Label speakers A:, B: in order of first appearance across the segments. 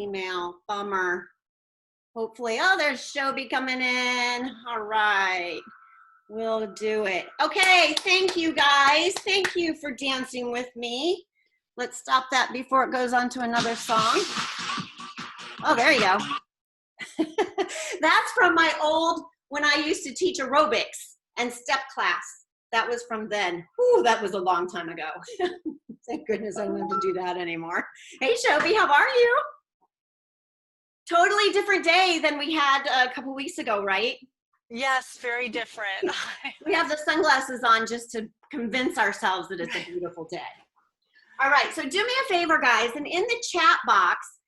A: email. Bummer. Hopefully, oh, there's Shobi coming in. All right, we'll do it. Okay, thank you guys. Thank you for dancing with me. Let's stop that before it goes on to another song. Oh, there you go. That's from my old, when I used to teach aerobics and step class. That was from then. Whew, that was a long time ago. Thank goodness I don't have to do that anymore. Hey, Shobi, how are you? Totally different day than we had a couple weeks ago, right?
B: Yes, very different.
A: We have the sunglasses on just to convince ourselves that it's a beautiful day. All right, so do me a favor, guys, and in the chat box,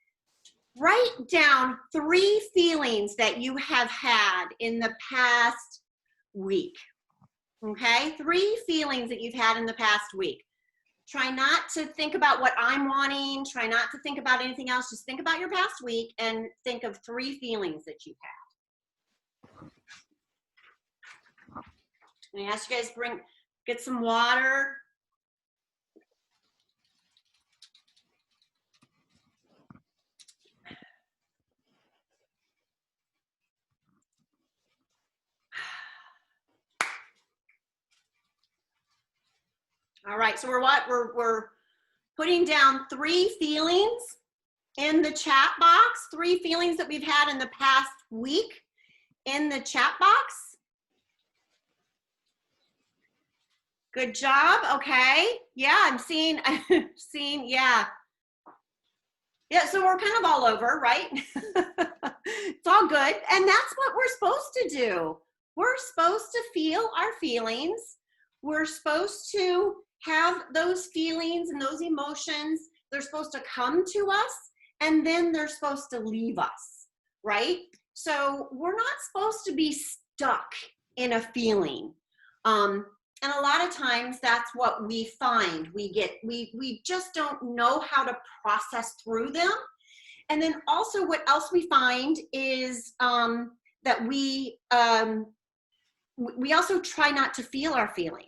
A: write down 3 feelings that you have had in the past week, okay? 3 feelings that you've had in the past week. Try not to think about what I'm wanting. Try not to think about anything else. Just think about your past week and think of 3 feelings that you've had. And I ask you guys to get some water. All right, so we're putting down 3 feelings in the chat box, 3 feelings that we've had in the past week in the chat box. Good job, okay. Yeah, I'm seeing, yeah. Yeah, so we're kind of all over, right? It's all good, and that's what we're supposed to do. We're supposed to feel our feelings. We're supposed to have those feelings and those emotions. They're supposed to come to us, and then they're supposed to leave us, right? So we're not supposed to be stuck in a feeling. And a lot of times that's what we find. We just don't know how to process through them. And then also what else we find is that we also try not to feel our feelings.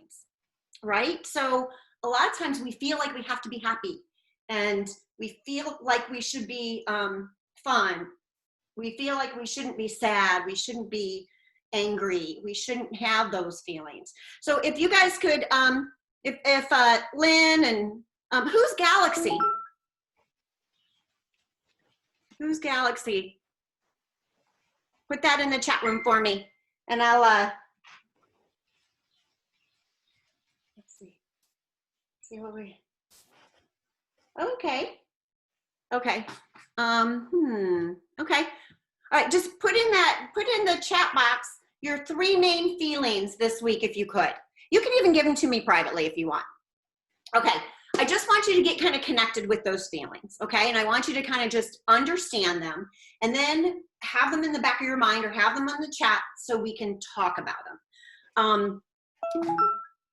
A: Right? So a lot of times we feel like we have to be happy, and we feel like we should be fun. We feel like we shouldn't be sad. We shouldn't be angry. We shouldn't have those feelings. So if you guys could, if Lynn and who's Galaxy? Who's Galaxy? Put that in the chat room for me, and I'll see what we, okay. Okay. Okay. All right, just put in the chat box your 3 main feelings this week if you could. You can even give them to me privately if you want. Okay, I just want you to get kind of connected with those feelings, okay? And I want you to kind of just understand them and then have them in the back of your mind or have them on the chat so we can talk about them.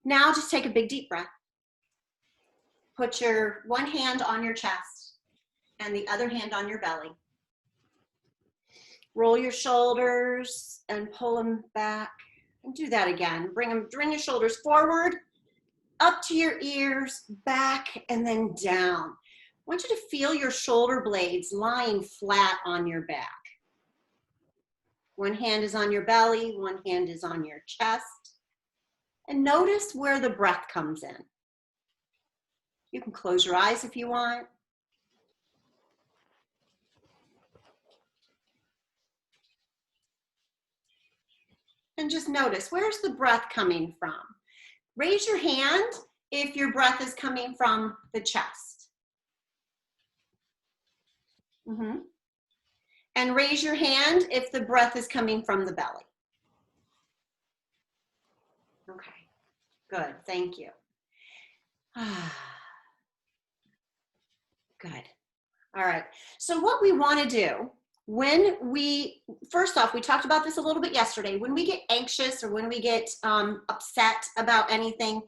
A: Now just take a big deep breath. Put your one hand on your chest and the other hand on your belly. Roll your shoulders and pull them back. And do that again. Bring your shoulders forward, up to your ears, back, and then down. I want you to feel your shoulder blades lying flat on your back. One hand is on your belly, one hand is on your chest. And notice where the breath comes in. You can close your eyes if you want. And just notice, where's the breath coming from? Raise your hand if your breath is coming from the chest. And raise your hand if the breath is coming from the belly. Okay, good, thank you. Good. All right. So what we want to do first off, we talked about this a little bit yesterday. When we get anxious or when we get upset about anything,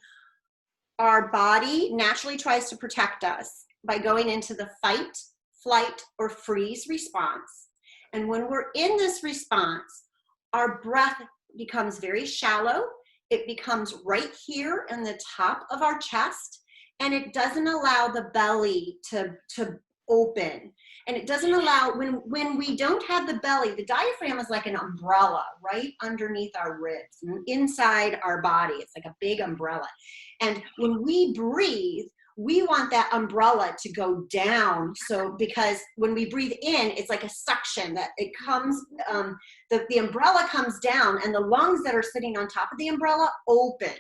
A: our body naturally tries to protect us by going into the fight, flight, or freeze response. And when we're in this response, our breath becomes very shallow. It becomes right here in the top of our chest, and it doesn't allow the belly to open. And it doesn't allow, when we don't have the belly, the diaphragm is like an umbrella right underneath our ribs and inside our body. It's like a big umbrella. And when we breathe, we want that umbrella to go down. So because when we breathe in, it's like a suction that it comes, the umbrella comes down and the lungs that are sitting on top of the umbrella open,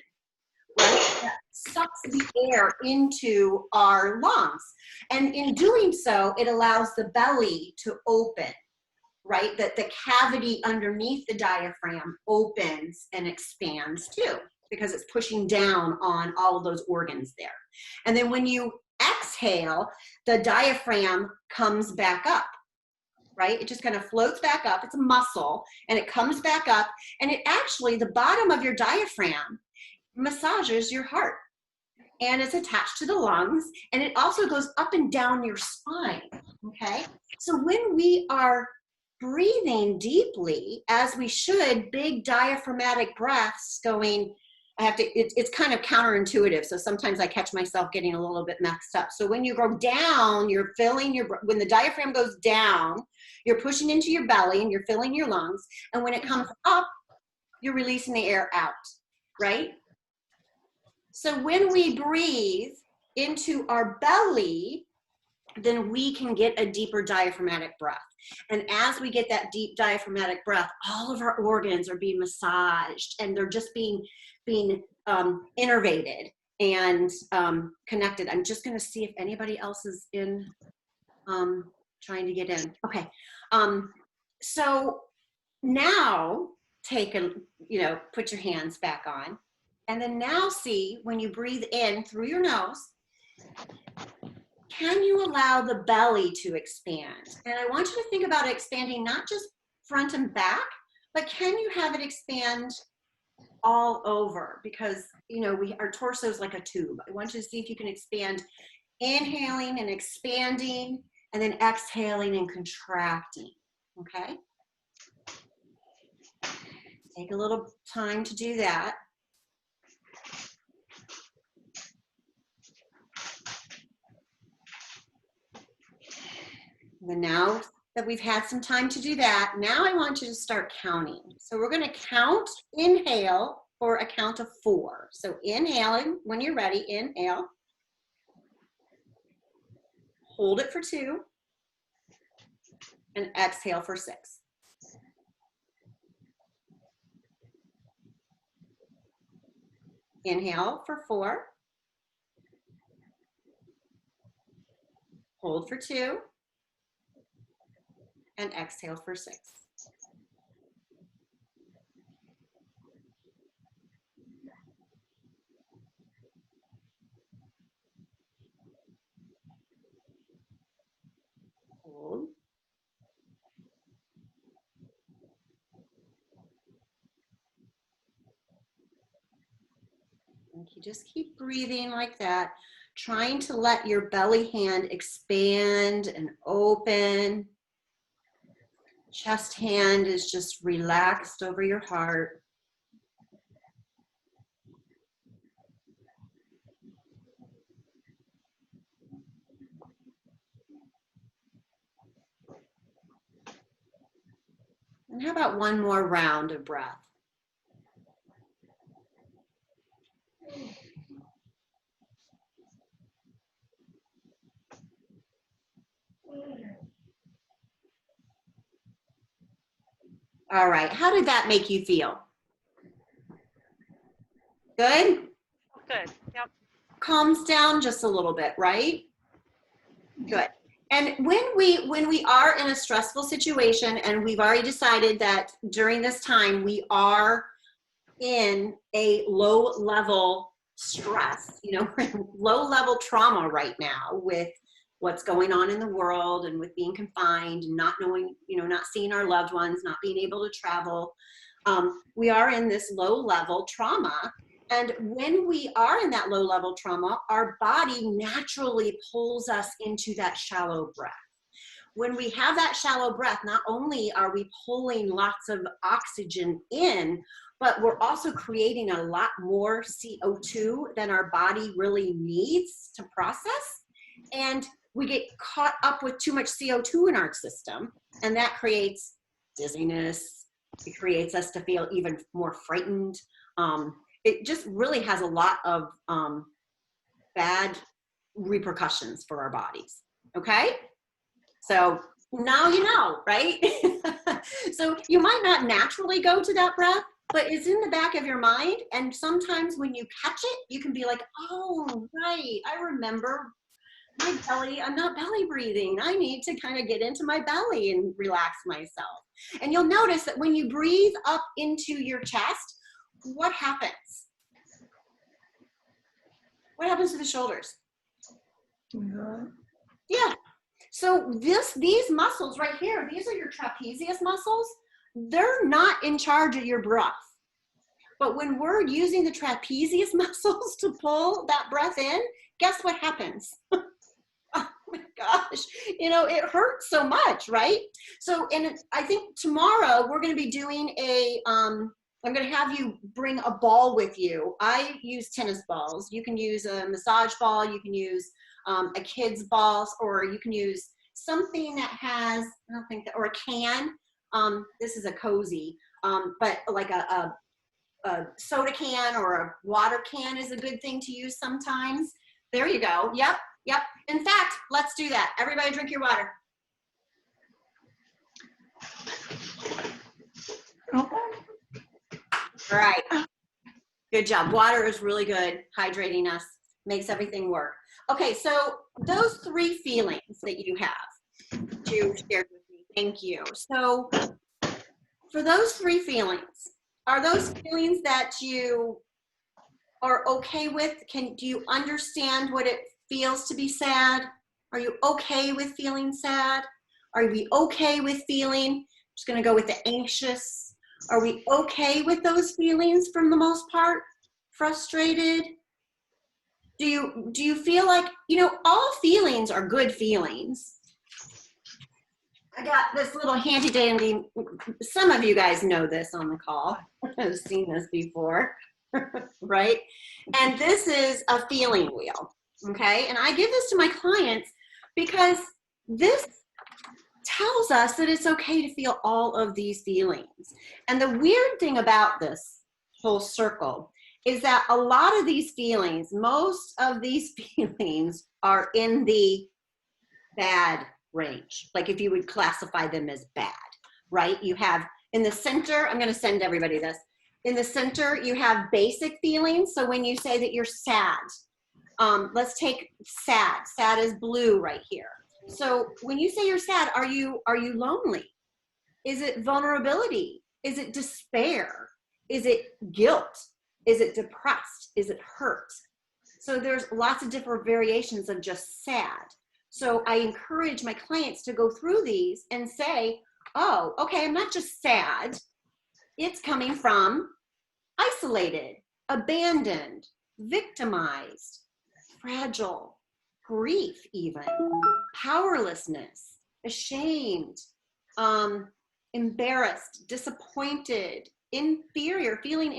A: right? That sucks the air into our lungs. And in doing so, it allows the belly to open, right? That the cavity underneath the diaphragm opens and expands too, because it's pushing down on all of those organs there. And then when you exhale, the diaphragm comes back up, right? It just kind of floats back up. It's a muscle and it comes back up, and it actually, the bottom of your diaphragm massages your heart, and it's attached to the lungs, and it also goes up and down your spine, okay? So when we are breathing deeply, as we should, big diaphragmatic breaths going, it's kind of counterintuitive, so sometimes I catch myself getting a little bit messed up. So when you go down, you're filling when the diaphragm goes down, you're pushing into your belly and you're filling your lungs, and when it comes up, you're releasing the air out, right? So when we breathe into our belly, then we can get a deeper diaphragmatic breath. And as we get that deep diaphragmatic breath, all of our organs are being massaged, and they're just being innervated and connected. I'm just going to see if anybody else is in, trying to get in. Okay. So now put your hands back on. And then now see, when you breathe in through your nose, can you allow the belly to expand? And I want you to think about it expanding not just front and back, but can you have it expand all over? Because, our torso is like a tube. I want you to see if you can expand, inhaling and expanding, and then exhaling and contracting, okay? Take a little time to do that. And now that we've had some time to do that, now I want you to start counting. So we're going to count, inhale for a count of 4. So inhaling, when you're ready, inhale. Hold it for 2. And exhale for 6. Inhale for 4. Hold for 2. And exhale for 6. Hold. And you just keep breathing like that, trying to let your belly hand expand and open. Chest hand is just relaxed over your heart. And how about one more round of breath? All right, how did that make you feel? Good?
B: Good. Yep.
A: Calms down just a little bit, right? Good. And when we are in a stressful situation, and we've already decided that during this time we are in a low level stress, low level trauma right now with what's going on in the world and with being confined, not knowing, not seeing our loved ones, not being able to travel. We are in this low level trauma. And when we are in that low level trauma, our body naturally pulls us into that shallow breath. When we have that shallow breath, not only are we pulling lots of oxygen in, but we're also creating a lot more CO2 than our body really needs to process. And we get caught up with too much CO2 in our system, and that creates dizziness. It creates us to feel even more frightened. It just really has a lot of bad repercussions for our bodies. Okay? So now you know, right? So you might not naturally go to that breath, but it's in the back of your mind. And sometimes when you catch it, you can be like, oh, right, I remember my belly. I'm not belly breathing. I need to kind of get into my belly and relax myself. And you'll notice that when you breathe up into your chest, what happens? What happens to the shoulders? Yeah. So these muscles right here, these are your trapezius muscles. They're not in charge of your breath. But when we're using the trapezius muscles to pull that breath in, guess what happens? Oh my gosh, you know, it hurts so much, right? So, and I think tomorrow we're going to be doing I'm going to have you bring a ball with you. I use tennis balls. You can use a massage ball. You can use a kid's ball, or you can use something that has, I don't think that, or a can. This is a cozy, but like a soda can or a water can is a good thing to use sometimes. There you go. Yep. Yep. In fact, let's do that. Everybody drink your water. All right. Good job. Water is really good, hydrating us, makes everything work. Okay, so those three feelings that you have, you shared with me. Thank you. So for those three feelings, are those feelings that you are okay with? Do you understand what it feels to be sad? Are you okay with feeling sad? Are we okay with feeling, just going to go with the anxious? Are we okay with those feelings for the most part? Frustrated? Do you feel like, you know, all feelings are good feelings. I got this little handy dandy, some of you guys know this on the call. I've seen this before, right? And this is a feeling wheel, okay? And I give this to my clients because this tells us that it's okay to feel all of these feelings. And the weird thing about this whole circle is that a lot of these feelings, most of these feelings are in the bad range. Like if you would classify them as bad, right? You have in the center, I'm going to send everybody this. In the center, you have basic feelings. So when you say that you're sad, let's take sad. Sad is blue right here. So when you say you're sad, are you lonely? Is it vulnerability? Is it despair? Is it guilt? Is it depressed? Is it hurt? So there's lots of different variations of just sad. So I encourage my clients to go through these and say, oh, okay, I'm not just sad. It's coming from isolated, abandoned, victimized, fragile, grief even, powerlessness, ashamed, embarrassed, disappointed, inferior, feeling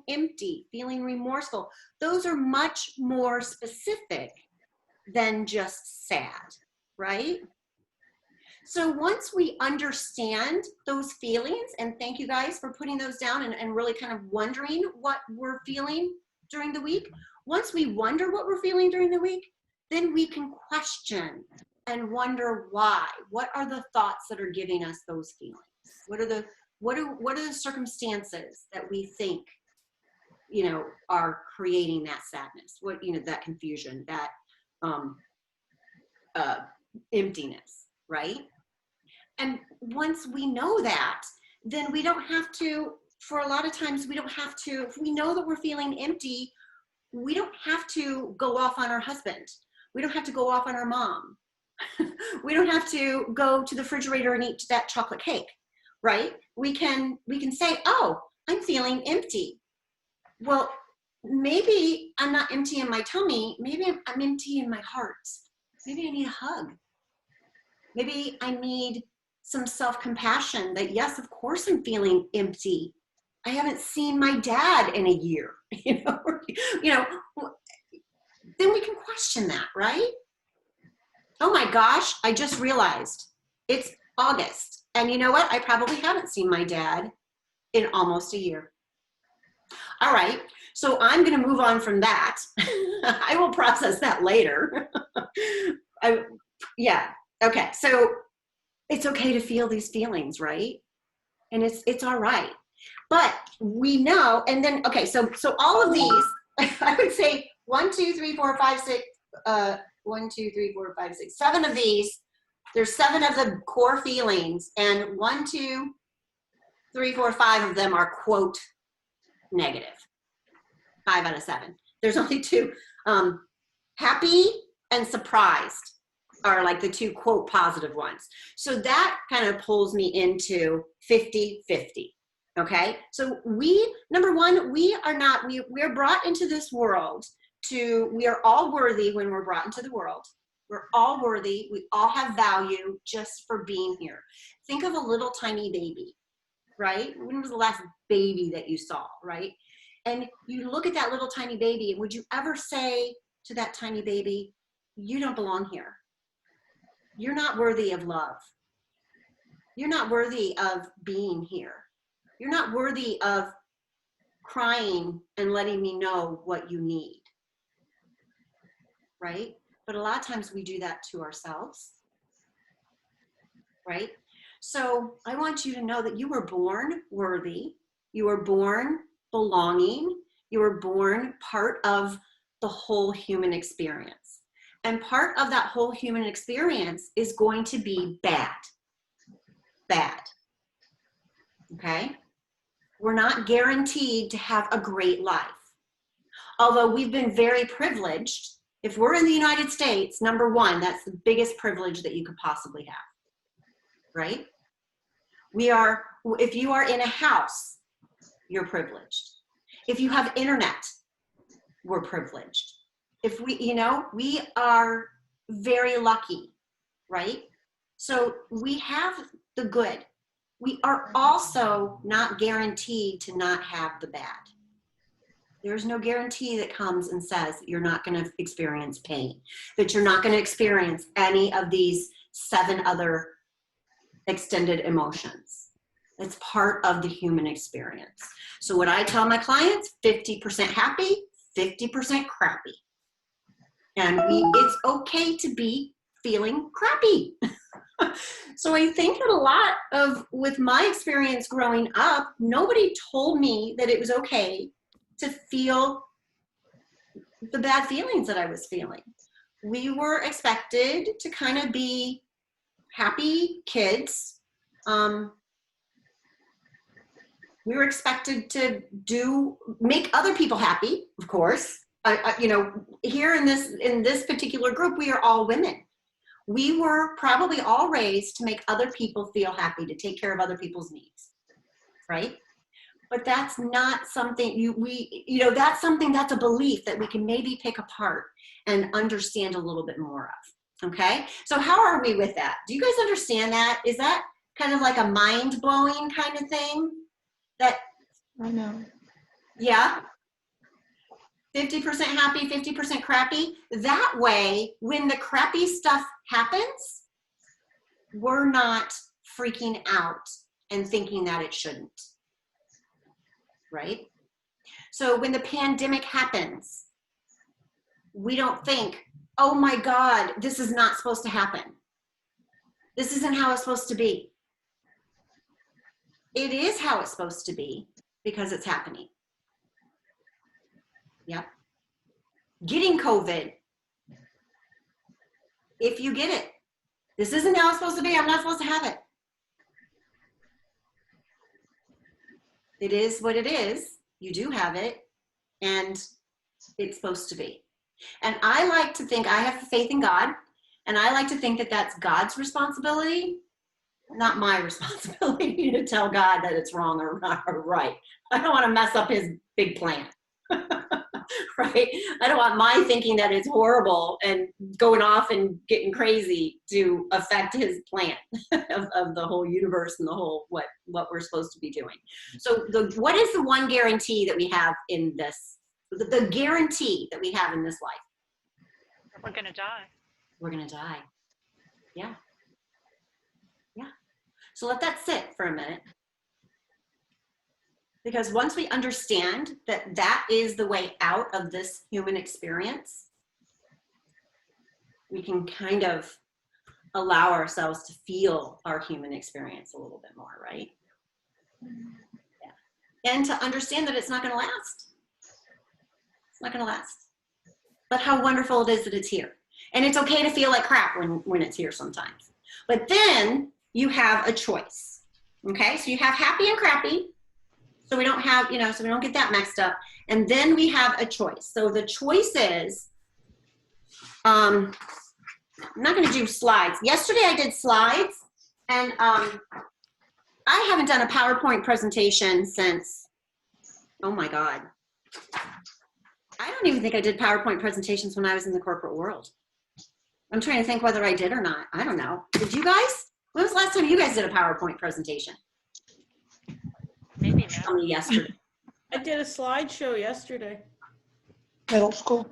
A: empty, feeling remorseful. Those are much more specific than just sad, right? So once we understand those feelings, and thank you guys for putting those down and really kind of wondering what we're feeling during the week. Once we wonder what we're feeling during the week, then we can question and wonder why. What are the thoughts that are giving us those feelings? What are the circumstances that we think, you know, are creating that sadness? What, you know, that confusion, that emptiness, right? And once we know that, then we don't have to, for a lot of times we don't have to, if we know that we're feeling empty, we don't have to go off on our husband. We don't have to go off on our mom. We don't have to go to the refrigerator and eat that chocolate cake, right? We can say, oh, I'm feeling empty. Well, maybe I'm not empty in my tummy. Maybe I'm empty in my heart. Maybe I need a hug. Maybe I need some self-compassion that, yes, of course I'm feeling empty. I haven't seen my dad in a year, you know, then we can question that, right? Oh my gosh, I just realized it's August. And you know what? I probably haven't seen my dad in almost a year. All right, so I'm going to move on from that. I will process that later. I, yeah, okay. So it's okay to feel these feelings, right? And it's all right. But we know, and then okay, so all of these, I would say 1, 2, 3, 4, 5, 6. 1, 2, 3, 4, 5, 6, 7 of these. There's 7 of the core feelings, and 1, 2, 3, 4, 5 of them are quote negative. 5 out of 7. There's only 2. Happy and surprised are like the 2 quote positive ones. So that kind of pulls me into 50-50. Okay, so number one, we're brought into this world we are all worthy when we're brought into the world. We're all worthy. We all have value just for being here. Think of a little tiny baby, right? When was the last baby that you saw, right? And you look at that little tiny baby, and would you ever say to that tiny baby, you don't belong here. You're not worthy of love. You're not worthy of being here. You're not worthy of crying and letting me know what you need, right? But a lot of times we do that to ourselves, right? So I want you to know that you were born worthy. You were born belonging. You were born part of the whole human experience. And part of that whole human experience is going to be bad. Bad. Okay? We're not guaranteed to have a great life. Although we've been very privileged, if we're in the United States, number one, that's the biggest privilege that you could possibly have, right? If you are in a house, you're privileged. If you have internet, we're privileged. If we are very lucky, right? So we have the good. We are also not guaranteed to not have the bad. There's no guarantee that comes and says you're not going to experience pain, that you're not going to experience any of these 7 other extended emotions. It's part of the human experience. So what I tell my clients, 50% happy, 50% crappy. And it's okay to be feeling crappy. So I think that with my experience growing up, nobody told me that it was okay to feel the bad feelings that I was feeling. We were expected to kind of be happy kids. We were expected to make other people happy, of course. Here in this particular group, we are all women. We were probably all raised to make other people feel happy, to take care of other people's needs, right? But that's not something that's a belief that we can maybe pick apart and understand a little bit more of, okay? So how are we with that? Do you guys understand that? Is that kind of like a mind-blowing kind of thing?
C: I know.
A: Yeah? 50% happy, 50% crappy. That way, when the crappy stuff happens, we're not freaking out and thinking that it shouldn't, right? So when the pandemic happens, we don't think, oh my God, this is not supposed to happen. This isn't how it's supposed to be. It is how it's supposed to be because it's happening. Yep. Getting COVID, if you get it, this isn't how it's supposed to be. I'm not supposed to have it. It is what it is. You do have it, and it's supposed to be. And I like to think, I have faith in God, and I like to think that that's God's responsibility, not my responsibility to tell God that it's wrong or right. I don't want to mess up his big plan. Right? I don't want my thinking that it's horrible and going off and getting crazy to affect his plan of the whole universe and the whole what we're supposed to be doing. So what is the one guarantee that we have in this? The guarantee that we have in this life?
B: We're going to die.
A: We're going to die. Yeah. Yeah. So let that sit for a minute. Because once we understand that that is the way out of this human experience, we can kind of allow ourselves to feel our human experience a little bit more, right? Yeah. And to understand that it's not going to last. It's not going to last. But how wonderful it is that it's here. And it's okay to feel like crap when it's here sometimes. But then you have a choice. Okay, so you have happy and crappy. So we don't have, so we don't get that mixed up. And then we have a choice. So the choice is, I'm not going to do slides. Yesterday I did slides, and I haven't done a PowerPoint presentation since, oh my God. I don't even think I did PowerPoint presentations when I was in the corporate world. I'm trying to think whether I did or not. I don't know. Did you guys? When was the last time you guys did a PowerPoint presentation?
B: Maybe
A: Tell
B: not.
A: me yesterday.
D: I did a slideshow yesterday.
C: Middle school.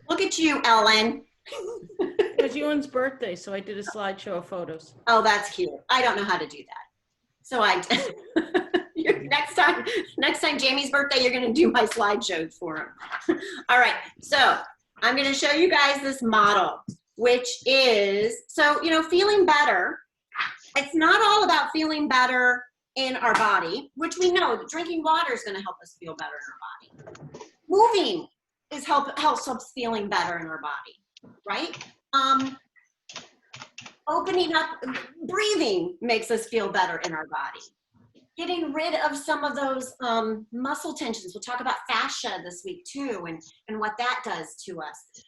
A: Look at you, Ellen.
D: It was Ewan's birthday, so I did a slideshow of photos.
A: Oh, that's cute. I don't know how to do that. So I next time Jamie's birthday, you're going to do my slideshows for him. All right. So I'm going to show you guys this model, which is, so, feeling better. It's not all about feeling better in our body, which we know that drinking water is going to help us feel better in our body. Moving helps us feeling better in our body, right? Opening up, breathing makes us feel better in our body. Getting rid of some of those muscle tensions. We'll talk about fascia this week too, and what that does to us.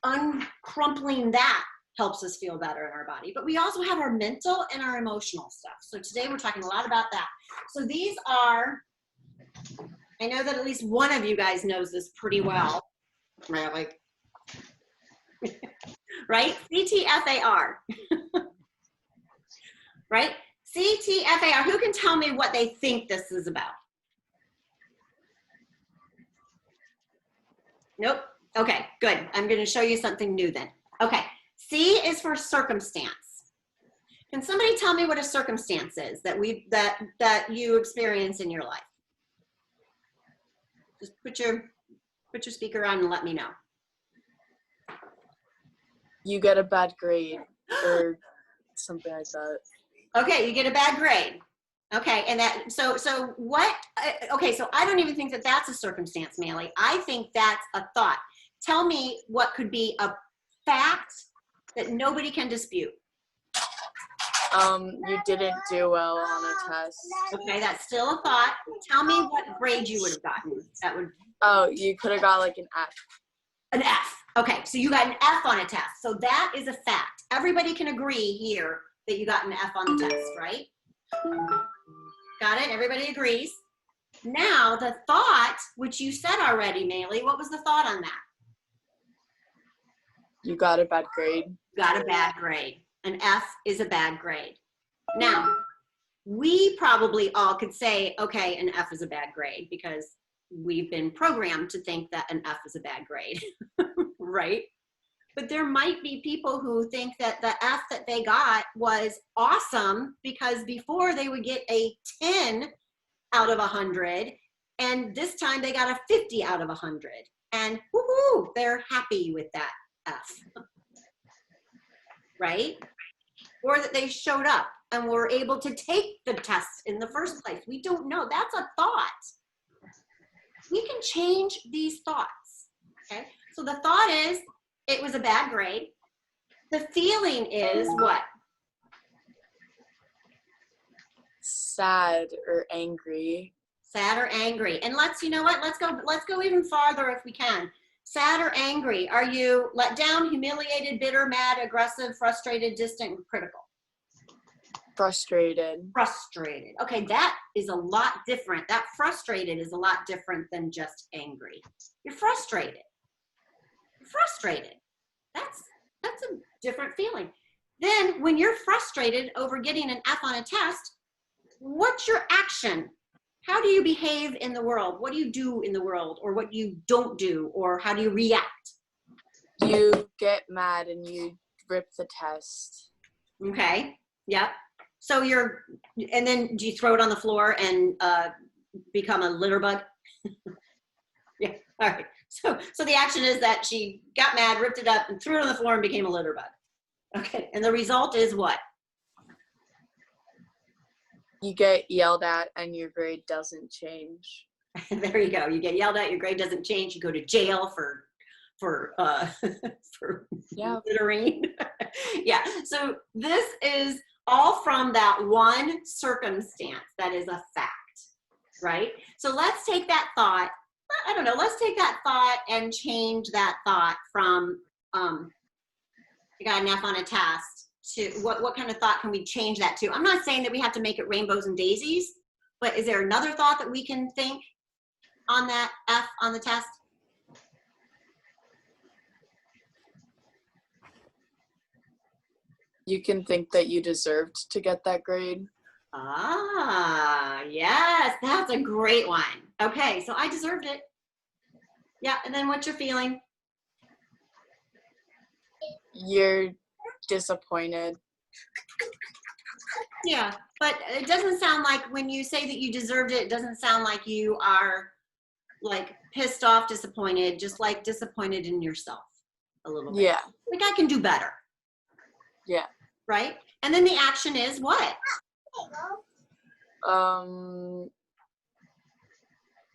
A: Uncrumpling that helps us feel better in our body. But we also have our mental and our emotional stuff. So today we're talking a lot about that. So these are, I know that at least one of you guys knows this pretty well. Really? Right? CTFAR. Right? CTFAR. Who can tell me what they think this is about? Nope. Okay, good. I'm going to show you something new then. Okay. C is for circumstance. Can somebody tell me what a circumstance is that you experience in your life? Just put your speaker on and let me know.
E: You get a bad grade or something like that.
A: Okay, you get a bad grade. Okay, and that, so what, okay, so I don't even think that that's a circumstance, Manly. I think that's a thought. Tell me what could be a fact that nobody can dispute.
E: You didn't do well on a test.
A: Okay, that's still a thought. Tell me what grade you would have gotten. That would.
E: Oh, you could have got like an F.
A: An F. Okay, so you got an F on a test. So that is a fact. Everybody can agree here that you got an F on the test, right? Got it? Everybody agrees. Now, the thought, which you said already, Maylee, what was the thought on that?
E: You got a bad grade.
A: Got a bad grade. An F is a bad grade. Now, we probably all could say, okay, an F is a bad grade because we've been programmed to think that an F is a bad grade, right? But there might be people who think that the F that they got was awesome because before they would get a 10 out of 100, and this time they got a 50 out of 100. And woohoo, they're happy with that F, right? Or that they showed up and were able to take the test in the first place. We don't know. That's a thought. We can change these thoughts, okay? So the thought is, it was a bad grade. The feeling is what?
E: Sad or angry.
A: Sad or angry. And you know what? Let's go even farther if we can. Sad or angry. Are you let down, humiliated, bitter, mad, aggressive, frustrated, distant, critical?
E: Frustrated.
A: Frustrated. Okay, that is a lot different. That frustrated is a lot different than just angry. You're frustrated. You're frustrated. That's a different feeling. Then when you're frustrated over getting an F on a test, what's your action? How do you behave in the world? What do you do in the world? Or what you don't do? Or how do you react?
E: You get mad and you rip the test.
A: Okay. Yep. So and then do you throw it on the floor and become a litter bug? Yeah. All right. So the action is that she got mad, ripped it up, and threw it on the floor and became a litter bug. Okay. And the result is what?
E: You get yelled at and your grade doesn't change.
A: There you go. You get yelled at. Your grade doesn't change. You go to jail for for
E: Yeah.
A: littering. Yeah. So this is all from that one circumstance that is a fact, right? So let's take that thought. I don't know. Let's take that thought and change that thought from you got an F on a test to what kind of thought can we change that to? I'm not saying that we have to make it rainbows and daisies, but is there another thought that we can think on that F on the test?
E: You can think that you deserved to get that grade.
A: Ah, yes, that's a great one. Okay, so I deserved it. Yeah, and then what's your feeling?
E: You're disappointed.
A: Yeah, but it doesn't sound like when you say that you deserved it, it doesn't sound like you are like pissed off, disappointed, just like disappointed in yourself a little bit.
E: Yeah.
A: Like I can do better.
E: Yeah.
A: Right? And then the action is what?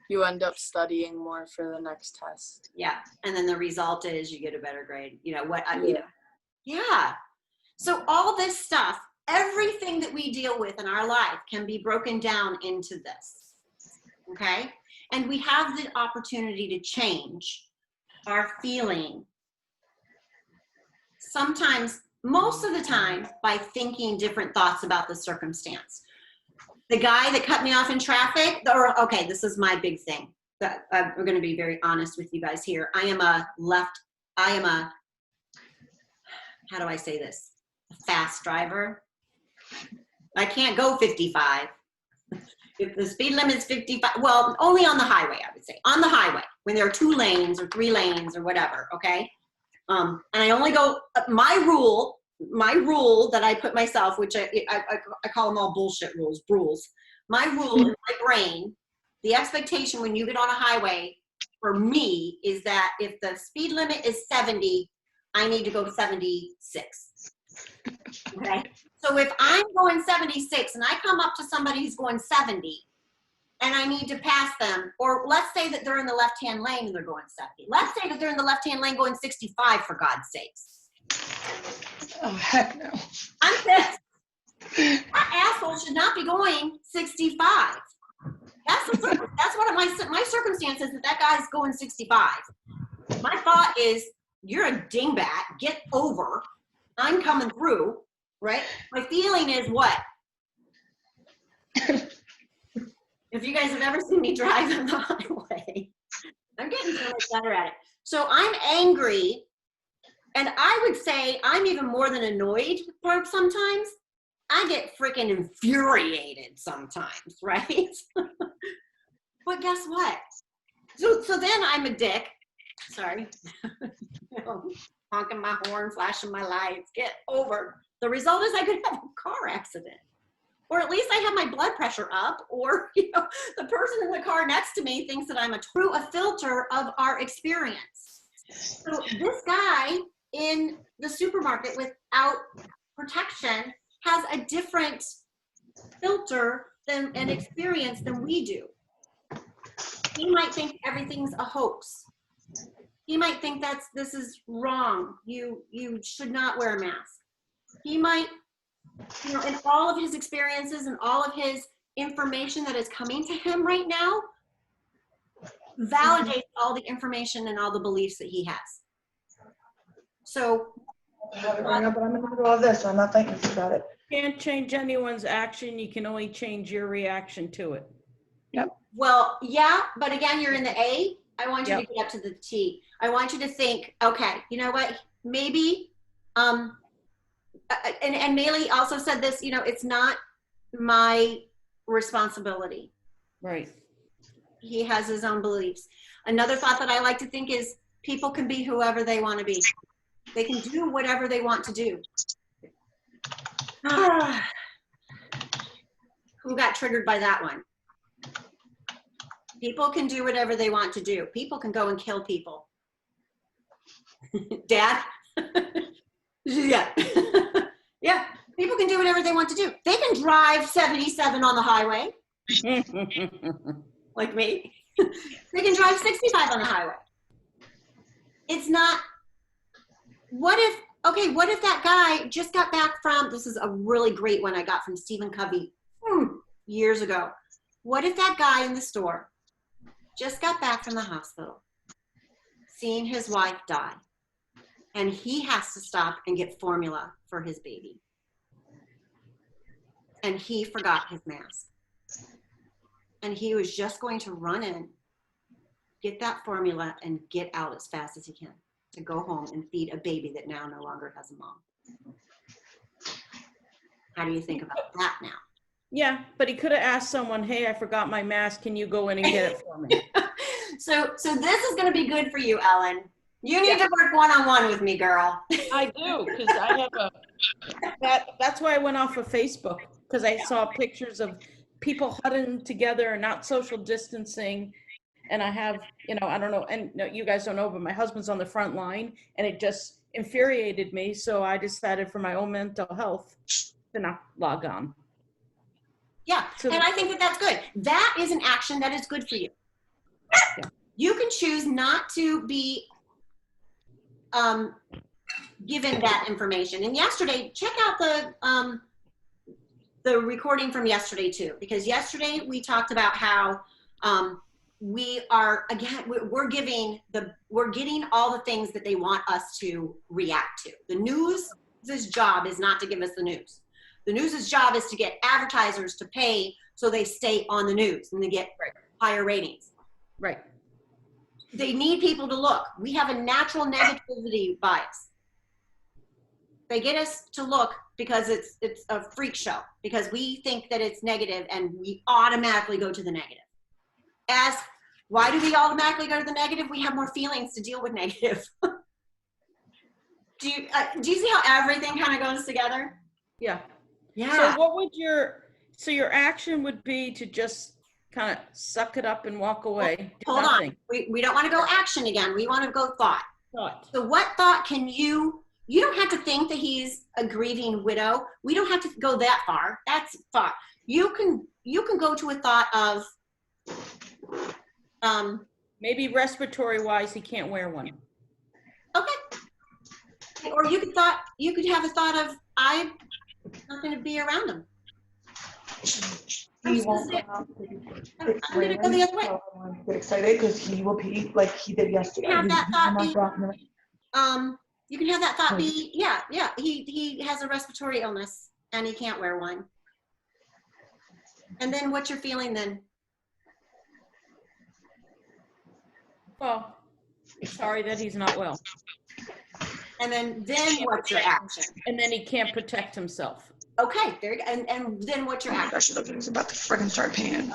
E: You end up studying more for the next test.
A: Yeah, and then the result is you get a better grade. You know what? I mean,
E: Yeah.
A: yeah. So all this stuff, everything that we deal with in our life can be broken down into this. Okay? And we have the opportunity to change our feeling. Sometimes, most of the time, by thinking different thoughts about the circumstance. The guy that cut me off in traffic, okay, this is my big thing. We're going to be very honest with you guys here. I am a, how do I say this? A fast driver. I can't go 55. If the speed limit is 55, well, only on the highway, I would say. On the highway, when there are 2 lanes or 3 lanes or whatever, okay? And I only go, my rule that I put myself, which I call them all bullshit rules. My rule in my brain, the expectation when you get on a highway for me is that if the speed limit is 70, I need to go 76. Okay? So if I'm going 76 and I come up to somebody who's going 70 and I need to pass them, or let's say that they're in the left-hand lane and they're going 70. Let's say that they're in the left-hand lane going 65, for God's sakes.
C: Oh, heck no.
A: I'm pissed. That asshole should not be going 65. That's what my circumstance is, that guy's going 65. My thought is, you're a dingbat. Get over. I'm coming through, right? My feeling is what? If you guys have ever seen me drive on the highway, I'm getting so much better at it. So I'm angry, and I would say I'm even more than annoyed sometimes. I get freaking infuriated sometimes, right? But guess what? So then I'm a dick. Sorry. Honking my horn, flashing my lights. Get over. The result is I could have a car accident. Or at least I have my blood pressure up, or the person in the car next to me thinks that I'm through a filter of our experience. So this guy in the supermarket without protection has a different filter and experience than we do. He might think everything's a hoax. He might think this is wrong. You should not wear a mask. He might, in all of his experiences and all of his information that is coming to him right now, validates all the information and all the beliefs that he has. So,
C: I have it right now, but I'm in the middle of this, so I'm not thinking about it.
D: Can't change anyone's action. You can only change your reaction to it.
A: well, yeah, but again, you're in the A. I want you
D: Yep.
A: to get up to the T. I want you to think, okay, you know what? Maybe, and Maylee also said this, it's not my responsibility.
D: Right.
A: He has his own beliefs. Another thought that I like to think is people can be whoever they want to be. They can do whatever they want to do. Who got triggered by that one? People can do whatever they want to do. People can go and kill people. Dad? Yeah. Yeah. People can do whatever they want to do. They can drive 77 on the highway, like me. They can drive 65 on the highway. It's not, what if that guy just got back from, this is a really great one I got from Stephen Covey years ago. What if that guy in the store just got back from the hospital, seeing his wife die, and he has to stop and get formula for his baby? And he forgot his mask. And he was just going to run in, get that formula, and get out as fast as he can to go home and feed a baby that now no longer has a mom. How do you think about that now?
D: Yeah, but he could have asked someone, hey, I forgot my mask. Can you go in and get it for me?
A: So this is going to be good for you, Ellen. You need to work one-on-one with me, girl.
D: I do, because I have that's why I went off of Facebook, because I saw pictures of people huddling together and not social distancing. And I have, I don't know, and no, you guys don't know, but my husband's on the front line, and it just infuriated me. So I decided for my own mental health to not log on.
A: Yeah,
D: So-
A: and I think that's good. That is an action that is good for you.
D: Yeah.
A: You can choose not to be given that information. And yesterday, check out the recording from yesterday too, because yesterday we talked about how we are, again, we're getting all the things that they want us to react to. The news's job is not to give us the news. The news's job is to get advertisers to pay so they stay on the news and they get higher ratings.
D: Right.
A: They need people to look. We have a natural negativity bias. They get us to look because it's a freak show, because we think that it's negative and we automatically go to the negative. Why do we automatically go to the negative? We have more feelings to deal with negative. Do you see how everything kind of goes together?
D: Yeah.
A: Yeah.
D: So what would your action would be to just kind of suck it up and walk away? Do
A: Hold
D: nothing.
A: on. We don't want to go action again. We want to go thought.
D: Thought.
A: So what thought can you don't have to think that he's a grieving widow. We don't have to go that far. That's thought. You can go to a thought of,
D: Maybe respiratory wise, he can't wear one.
A: okay. Or you could have a thought of, I'm not going to be around him. I'm
C: He
A: just
C: won't
A: gonna
C: come
A: say-
C: out.
A: I'm gonna go the other way.
C: So everyone get excited because he will pee like he did yesterday.
A: Have that
C: He's
A: thought
C: not
A: be-
C: dropping it.
A: You can have that thought be, yeah. He has a respiratory illness and he can't wear one. And then what's your feeling then?
D: Well, sorry that he's not well.
A: And then what's your action?
D: And then he can't protect himself.
A: Okay, there you go. And then what's your
C: Oh my
A: action?
C: gosh, the thing's about to friggin' start peeing.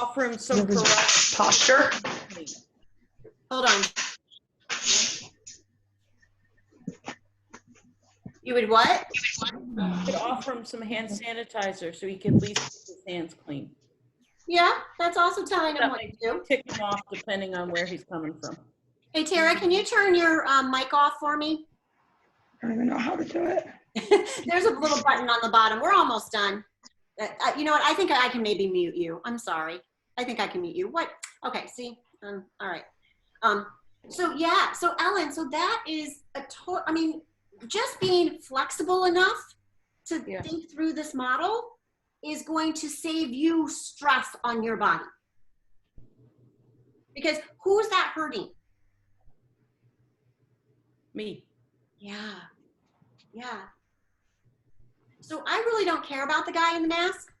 D: Offer him some
C: His
D: karate.
C: posture.
A: Hold on. You would what?
D: Could offer him some hand sanitizer so he can at least keep his hands clean.
A: Yeah, that's also telling him what to do.
D: Tick him off depending on where he's coming from.
A: Hey, Tara, can you turn your mic off for me?
C: I don't even know how to do it.
A: There's a little button on the bottom. We're almost done. You know what? I think I can maybe mute you. I'm sorry. I think I can mute you. What? Okay, see? All right. So yeah, so Ellen, so that is I mean, just being flexible enough to
D: Yeah.
A: think through this model is going to save you stress on your body. Because who's that hurting?
D: Me.
A: Yeah. Yeah. So I really don't care about the guy in the mask,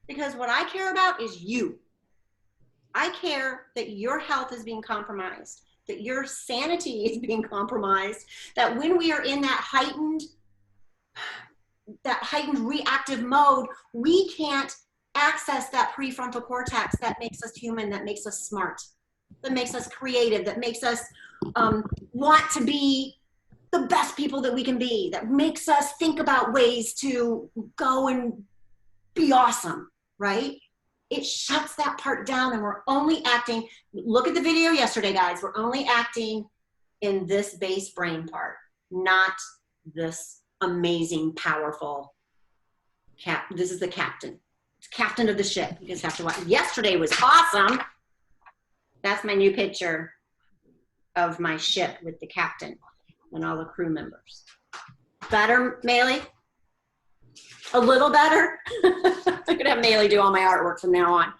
A: because what I care about is you. I care that your health is being compromised, that your sanity is being compromised, that when we are in that heightened reactive mode, we can't access that prefrontal cortex that makes us human, that makes us smart, that makes us creative, that makes us want to be the best people that we can be, that makes us think about ways to go and be awesome, right? It shuts that part down and we're only acting, look at the video yesterday, guys, we're only acting in this base brain part, not this amazing, powerful this is the captain. It's captain of the ship. You just have to watch. Yesterday was awesome. That's my new picture of my ship with the captain and all the crew members. Better, Maylee? A little better? I'm gonna have Maylee do all my artwork from now on.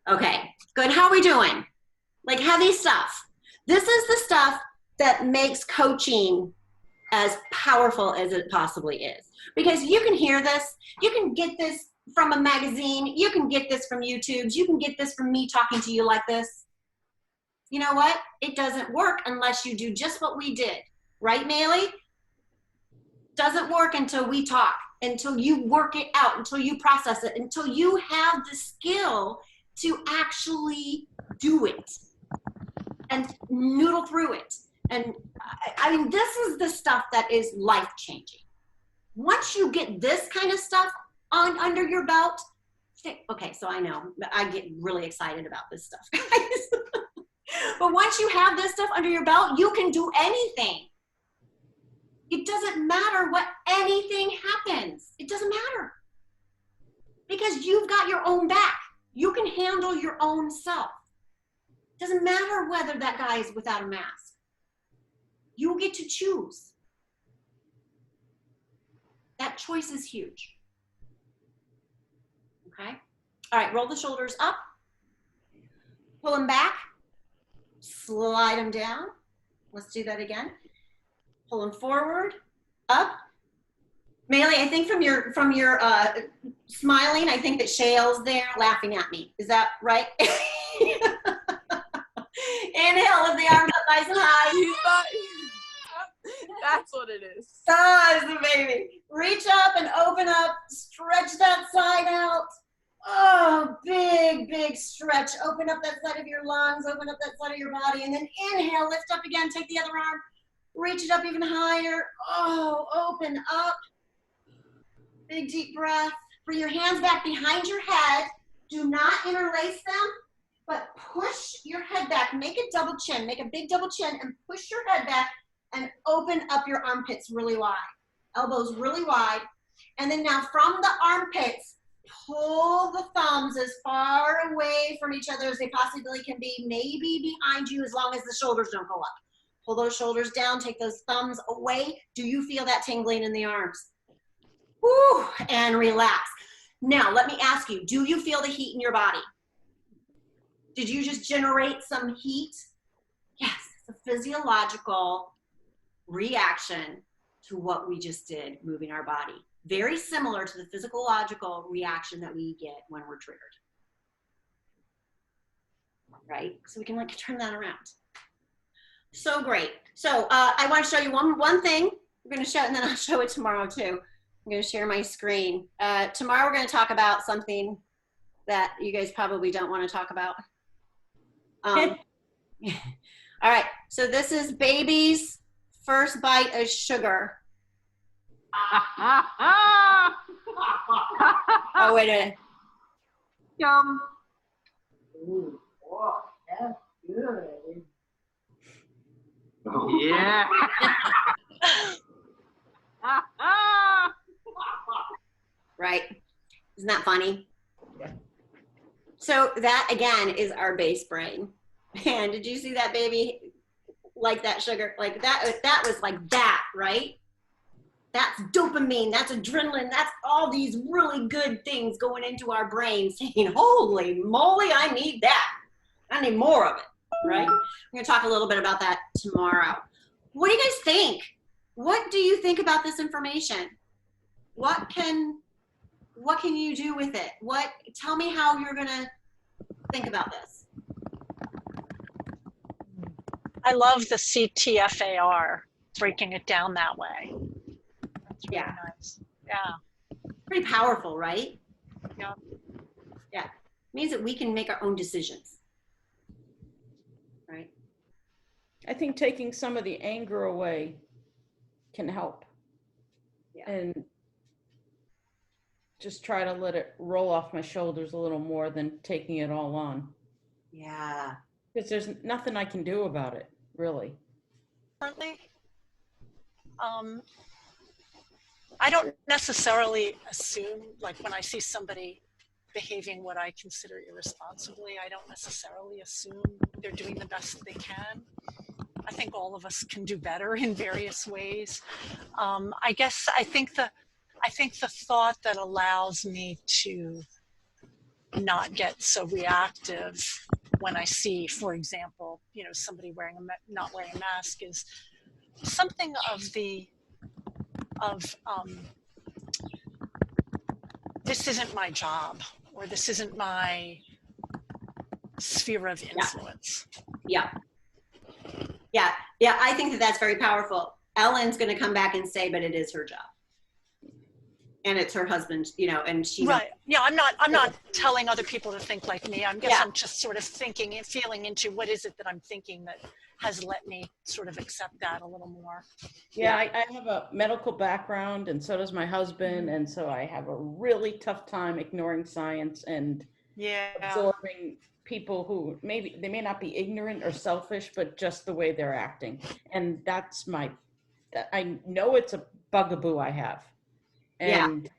A: Okay, good. How are we doing? Like heavy stuff. This is the stuff that makes coaching as powerful as it possibly is. Because you can hear this, you can get this from a magazine, you can get this from YouTube, you can get this from me talking to you like this. You know what? It doesn't work unless you do just what we did. Right, Maylee? Doesn't work until we talk, until you work it out, until you process it, until you have the skill to actually do it and noodle through it. And I mean, this is the stuff that is life-changing. Once you get this kind of stuff under your belt, okay, so I know, I get really excited about this stuff, guys. But once you have this stuff under your belt, you can do anything. It doesn't matter what anything happens. It doesn't matter. Because you've got your own back. You can handle your own self. It doesn't matter whether that guy is without a mask. You get to choose. That choice is huge. Okay? All right, roll the shoulders up. Pull them back. Slide them down. Let's do that again. Pull them forward, up. Maylee, I think from your smiling, I think that Shayle's there laughing at me. Is that right? Inhale, lift the arms up nice and high.
E: That's what it is.
A: Size the baby. Reach up and open up. Stretch that side out. Oh, big, big stretch. Open up that side of your lungs. Open up that side of your body. And then inhale, lift up again. Take the other arm. Reach it up even higher. Oh, open up. Big, deep breath. Bring your hands back behind your head. Do not interlace them, but push your head back. Make a double chin. Make a big double chin and push your head back and open up your armpits really wide. Elbows really wide. And then now from the armpits, pull the thumbs as far away from each other as they possibly can be, maybe behind you as long as the shoulders don't go up. Pull those shoulders down, take those thumbs away. Do you feel that tingling in the arms? Woo, and relax. Now, let me ask you, do you feel the heat in your body? Did you just generate some heat? Yes, it's a physiological reaction to what we just did, moving our body. Very similar to the physiological reaction that we get when we're triggered. Right? So we can like turn that around. So great. So I want to show you one thing. We're going to show it, and then I'll show it tomorrow too. I'm going to share my screen. Tomorrow we're going to talk about something that you guys probably don't want to talk about. All right. So this is baby's first bite of sugar. Oh, wait a minute.
B: Yum.
C: Ooh, wow, that's good.
F: Yeah.
A: Right? Isn't that funny? Yeah. So that again is our base brain. And did you see that baby like that sugar? Like that was like that, right? That's dopamine, that's adrenaline, that's all these really good things going into our brain saying, holy moly, I need that. I need more of it, right? We're gonna talk a little bit about that tomorrow. What do you guys think? What do you think about this information? What can you do with it? Tell me how you're gonna think about this.
B: I love the CTFAR, breaking it down that way. That's really
A: Yeah.
B: nice. Yeah.
A: Pretty powerful, right?
B: Yeah.
A: Yeah. It means that we can make our own decisions. Right?
D: I think taking some of the anger away can help.
A: Yeah.
D: And just try to let it roll off my shoulders a little more than taking it all on.
A: Yeah.
D: Because there's nothing I can do about it, really.
B: Currently, I don't necessarily assume, like when I see somebody behaving what I consider irresponsibly, I don't necessarily assume they're doing the best they can. I think all of us can do better in various ways. I think the thought that allows me to not get so reactive when I see, for example, somebody not wearing a mask is something of this isn't my job, or this isn't my sphere of influence.
A: Yeah. Yeah. Yeah. I think that that's very powerful. Ellen's going to come back and say, but it is her job. And it's her husband, and she.
B: Right. Yeah. I'm not telling other people to think like me. I'm just sort of thinking and feeling into what is it that I'm thinking that has let me sort of accept that a little more.
D: Yeah, I have a medical background, and so does my husband. And so I have a really tough time ignoring science and absorbing people who they may not be ignorant or selfish, but just the way they're acting. And I know it's a bugaboo I have. And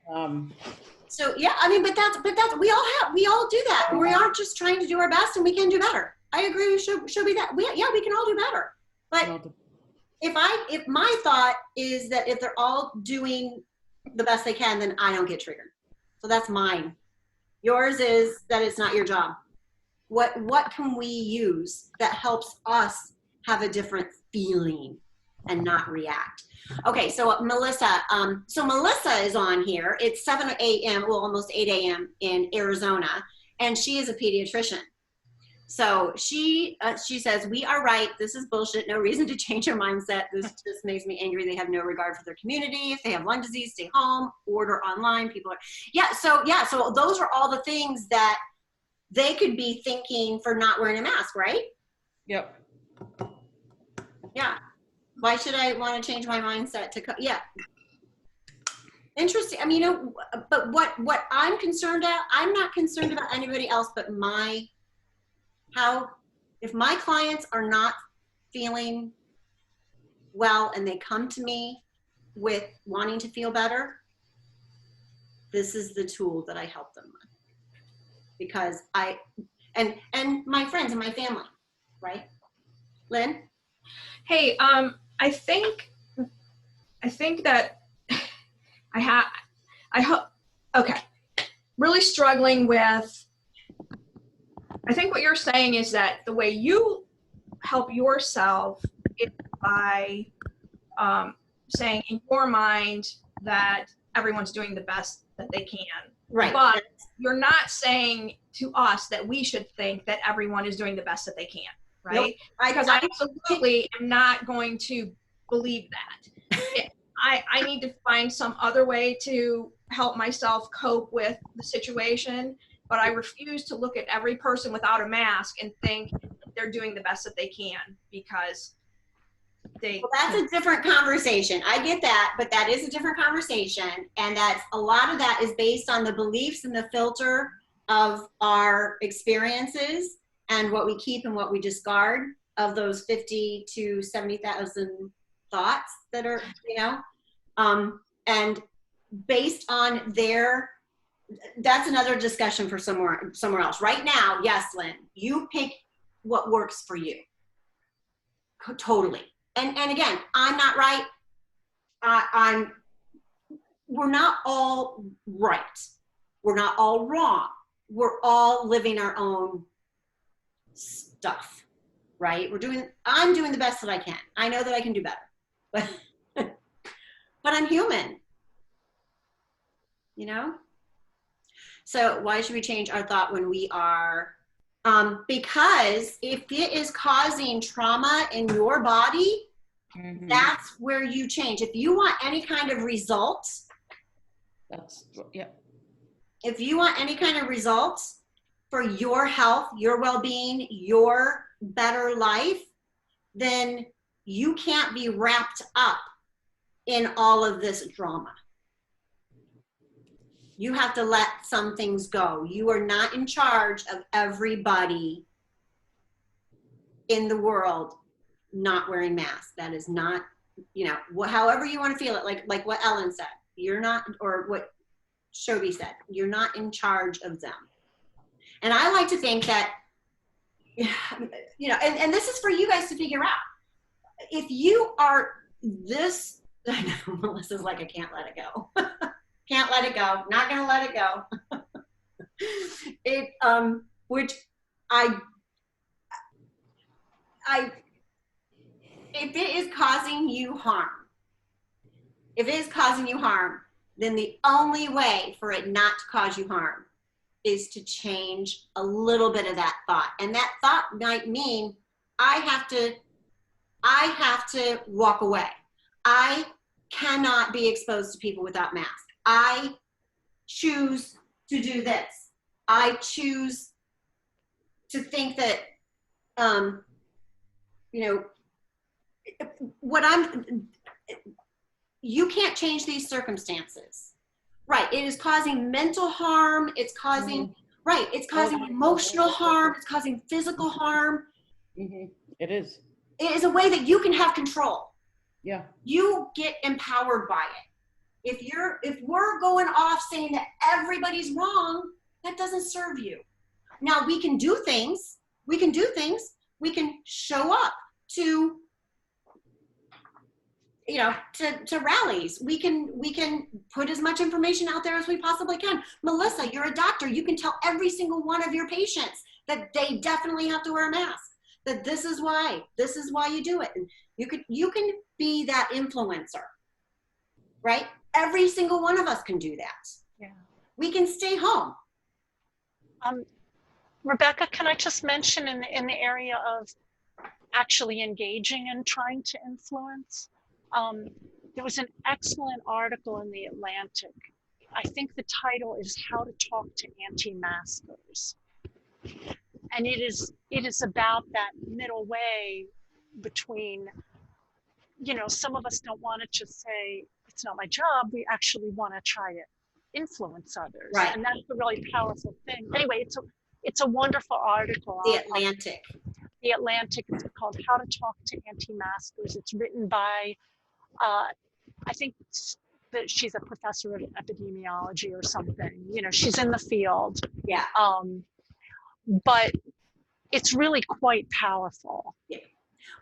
A: so yeah, I mean, but that's we all do that. We aren't just trying to do our best, and we can do better. I agree. We should be that. We can all do better. But if my thought is that if they're all doing the best they can, then I don't get triggered. So that's mine. Yours is that it's not your job. What can we use that helps us have a different feeling and not react? Okay, so Melissa. So Melissa is on here. It's 7 a.m. Well, almost 8 a.m. in Arizona, and she is a pediatrician. So she says, we are right. This is bullshit. No reason to change your mindset. This just makes me angry. They have no regard for their community. If they have lung disease, stay home, order online. People are, so those are all the things that they could be thinking for not wearing a mask, right?
D: Yep.
A: Yeah. Why should I want to change my mindset to, interesting. I mean, but what I'm concerned about, I'm not concerned about anybody else, but if my clients are not feeling well and they come to me with wanting to feel better, this is the tool that I help them with. Because and my friends and my family, right? Lynn?
F: Hey, I think that really struggling with, I think what you're saying is that the way you help yourself is by saying in your mind that everyone's doing the best that they can.
A: Right.
F: But you're not saying to us that we should think that everyone is doing the best that they can, right?
A: Nope.
F: Because I absolutely am not going to believe that. I need to find some other way to help myself cope with the situation, but I refuse to look at every person without a mask and think they're doing the best that they can because
A: well, that's a different conversation. I get that, but that is a different conversation. And that's a lot of that is based on the beliefs and the filter of our experiences and what we keep and what we discard of those 50 to 70,000 thoughts that are, and based on that's another discussion for somewhere else. Right now, yes, Lynn, you pick what works for you. Totally. And again, I'm not right. We're not all right. We're not all wrong. We're all living our own stuff, right? I'm doing the best that I can. I know that I can do better, but I'm human, So why should we change our thought when we are, because if it is causing trauma in your body, that's where you change. If you want any kind of results, if you want any kind of results for your health, your well-being, your better life, then you can't be wrapped up in all of this drama. You have to let some things go. You are not in charge of everybody in the world not wearing masks. That is not, you know, however you want to feel it, like what Ellen said. You're not, or what Shobi said, you're not in charge of them. And I like to think that, you know, and this is for you guys to figure out. If you are this, I know Melissa's like, I can't let it go. Can't let it go. Not gonna let it go. Which if it is causing you harm, then the only way for it not to cause you harm is to change a little bit of that thought. And that thought might mean I have to walk away. I cannot be exposed to people without masks. I choose to do this. I choose to think that, you know, you can't change these circumstances. Right, it is causing mental harm, it's causing, right, it's causing emotional harm, it's causing physical harm.
D: It is.
A: It is a way that you can have control.
D: Yeah.
A: You get empowered by it. If we're going off saying that everybody's wrong, that doesn't serve you. Now we can do things, we can show up to, you know, to rallies. We can put as much information out there as we possibly can. Melissa, you're a doctor. You can tell every single one of your patients that they definitely have to wear a mask, that this is why you do it. And you can be that influencer, right? Every single one of us can do that.
B: Yeah.
A: We can stay home.
B: Rebecca, can I just mention in the area of actually engaging and trying to influence? There was an excellent article in The Atlantic. I think the title is How to Talk to Anti-Maskers. And it is about that middle way between, you know, some of us don't want to just say, it's not my job. We actually want to try to influence others.
A: Right.
B: And that's a really powerful thing. Anyway, it's a wonderful article.
A: The Atlantic.
B: The Atlantic. It's called How to Talk to Anti-Maskers. It's written by, I think that she's a professor of epidemiology or something. You know, she's in the field.
A: Yeah.
B: But it's really quite powerful.
A: Yeah.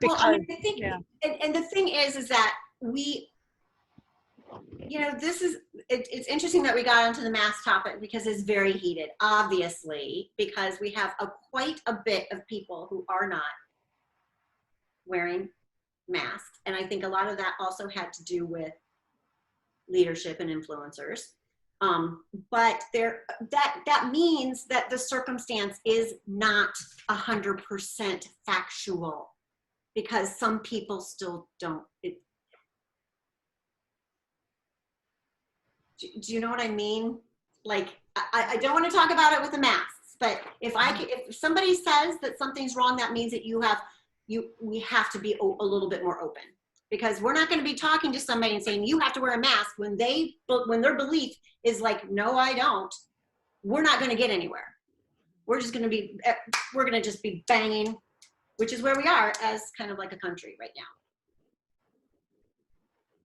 B: Because,
A: well, I mean, I think,
B: yeah.
A: and the thing is that we, you know, it's interesting that we got onto the mask topic because it's very heated, obviously, because we have quite a bit of people who are not wearing masks. And I think a lot of that also had to do with leadership and influencers. But that means that the circumstance is not 100% factual, because some people still don't. Do you know what I mean? Like, I don't want to talk about it with the masks, but if somebody says that something's wrong, that means that we have to be a little bit more open, because we're not going to be talking to somebody and saying you have to wear a mask when their belief is like, no, I don't. We're not going to get anywhere. We're going to just be banging, which is where we are as kind of like a country right now.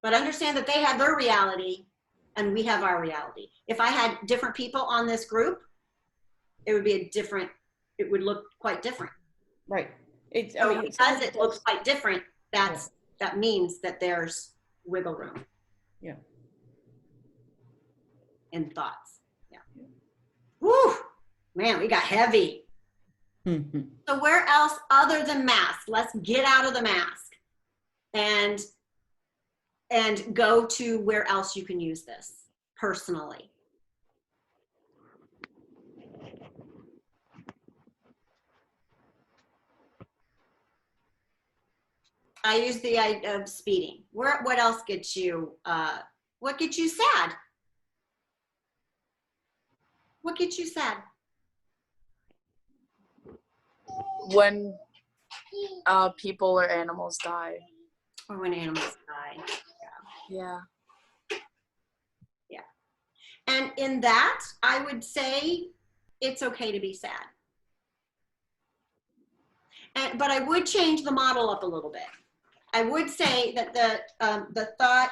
A: But understand that they have their reality and we have our reality. If I had different people on this group, it would look quite different.
D: Right.
A: Because it looks quite different, that means that there's wiggle room.
D: Yeah.
A: In thoughts. Yeah. Woo! Man, we got heavy. So where else other than masks? Let's get out of the mask and go to where else you can use this personally. I use the idea of speeding. What else gets you, what gets you sad? What gets you sad?
E: When people or animals die.
A: Or when animals die.
E: Yeah.
A: And in that, I would say it's okay to be sad. But I would change the model up a little bit. I would say that the thought,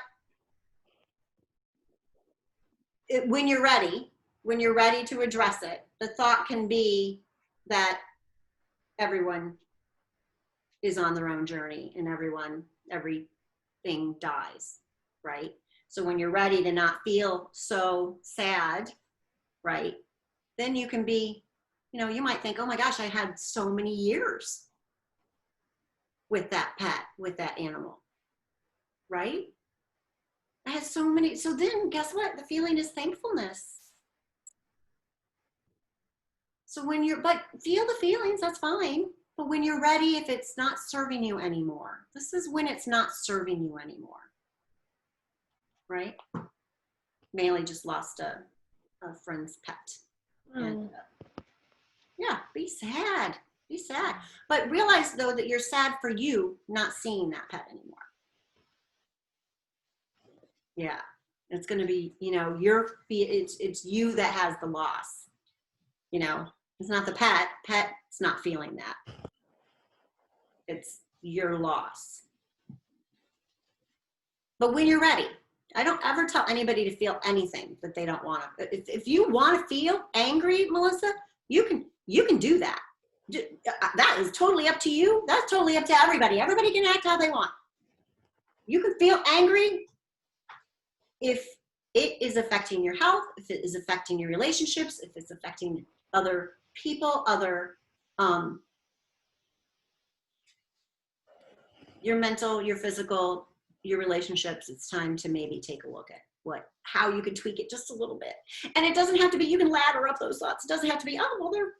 A: when you're ready to address it, the thought can be that everyone is on their own journey and everything dies, right? So when you're ready to not feel so sad, right, then you can be, you might think, oh my gosh, I had so many years with that pet, with that animal, right? I had so many. So then guess what? The feeling is thankfulness. So but feel the feelings, that's fine. But when you're ready, if it's not serving you anymore, this is when it's not serving you anymore. Right? Bailey just lost a friend's pet. And, yeah, be sad. Be sad. But realize, though, that you're sad for you not seeing that pet anymore. Yeah. It's going to be, it's you that has the loss. It's not the pet. Pet's not feeling that. It's your loss. But when you're ready, I don't ever tell anybody to feel anything that they don't want to. If you want to feel angry, Melissa, you can do that. That is totally up to you. That's totally up to everybody. Everybody can act how they want. You can feel angry if it is affecting your health, if it is affecting your relationships, if it's affecting other people, your mental, your physical, your relationships. It's time to maybe take a look at how you can tweak it just a little bit. And it doesn't have to be, you can ladder up those thoughts. It doesn't have to be, oh, well, they're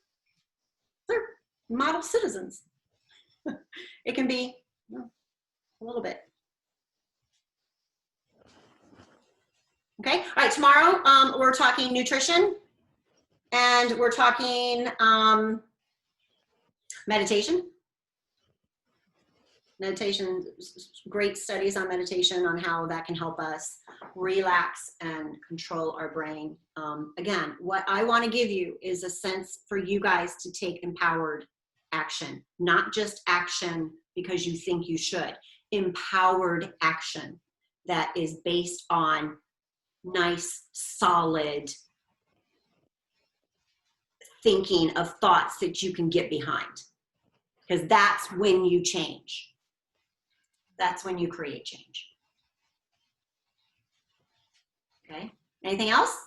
A: model citizens. It can be a little bit. Okay, all right, tomorrow we're talking nutrition and we're talking meditation. Meditation, great studies on meditation, on how that can help us relax and control our brain. Again, what I want to give you is a sense for you guys to take empowered action, not just action because you think you should. Empowered action that is based on nice, solid thinking of thoughts that you can get behind. Because that's when you change. That's when you create change. Okay, anything else?